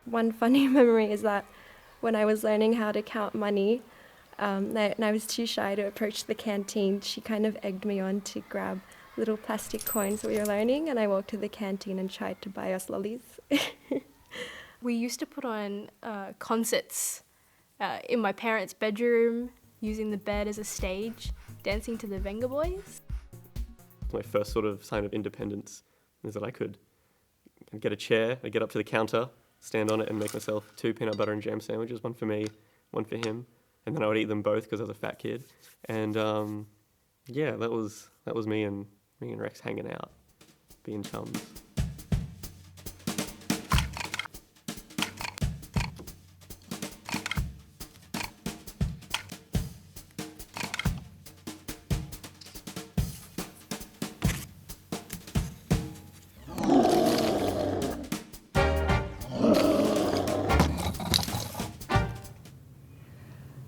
One funny memory is that when I was learning how to count money, and I was too shy to approach the canteen, she kind of egged me on to grab little plastic coins we were learning, and I walked to the canteen and tried to buy us lollies. We used to put on concerts in my parents' bedroom, using the bed as a stage, dancing to the Venga Boys. My first sort of sign of independence is that I could get a chair, I'd get up to the counter, stand on it and make myself 2 peanut butter and jam sandwiches, one for me, one for him, and then I would eat them both because I was a fat kid. And yeah, that was me and Rex hanging out, being chums.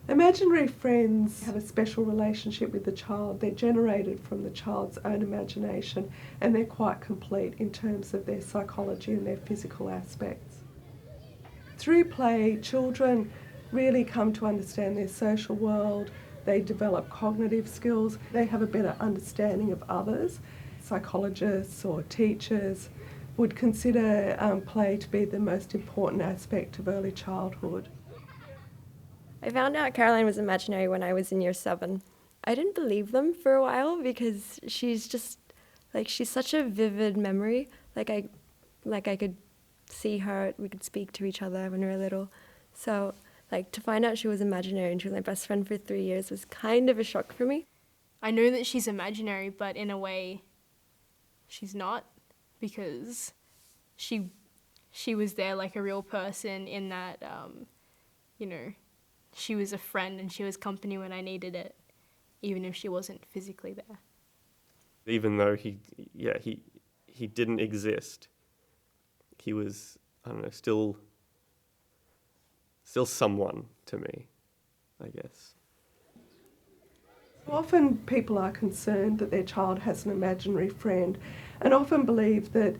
Imaginary friends have a special relationship with the child. They're generated from the child's own imagination, and they're quite complete in terms of their psychology and their physical aspects. Through play, children really come to understand their social world. They develop cognitive skills. They have a better understanding of others. Psychologists or teachers would consider play to be the most important aspect of early childhood. I found out Caroline was imaginary when I was in year 7. I didn't believe them for a while because she's just, she's such a vivid memory. I could see her, we could speak to each other when we were little. So, to find out she was imaginary and she was my best friend for 3 years was kind of a shock for me. I know that she's imaginary, but in a way, she's not, because she was there like a real person in that, she was a friend and she was company when I needed it, even if she wasn't physically there. Even though he didn't exist, he was, I don't know, still someone to me, I guess. Often people are concerned that their child has an imaginary friend and often believe that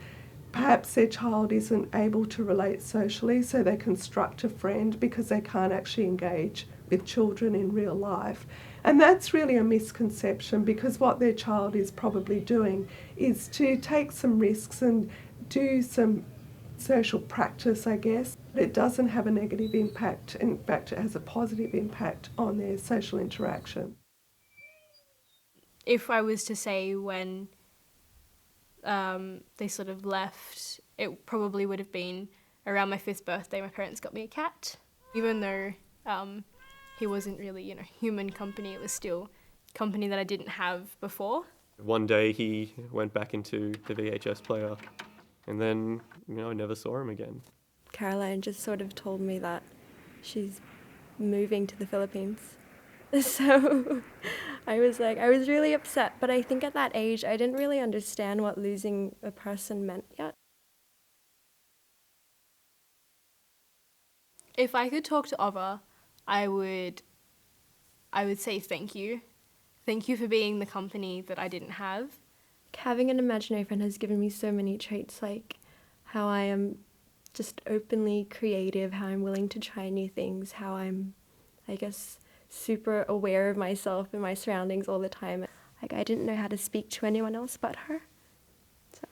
perhaps their child isn't able to relate socially, so they construct a friend because they can't actually engage with children in real life. And that's really a misconception, because what their child is probably doing is to take some risks and do some social practice, I guess. It doesn't have a negative impact. In fact, it has a positive impact on their social interaction. If I was to say when they sort of left, it probably would have been around my 5th birthday. My parents got me a cat. Even though he wasn't really, human company, it was still company that I didn't have before. One day he went back into the VHS player, and then, I never saw him again. Caroline just sort of told me that she's moving to the Philippines. So I was really upset, but I think at that age I didn't really understand what losing a person meant yet. If I could talk to Ova, I would say thank you. Thank you for being the company that I didn't have. Having an imaginary friend has given me so many traits, like how I am just openly creative, how I'm willing to try new things, how I'm, I guess, super aware of myself and my surroundings all the time. I didn't know how to speak to anyone else but her. So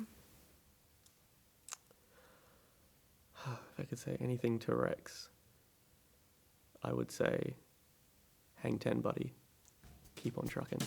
If I could say anything to Rex, I would say, hang 10, buddy. Keep on trucking.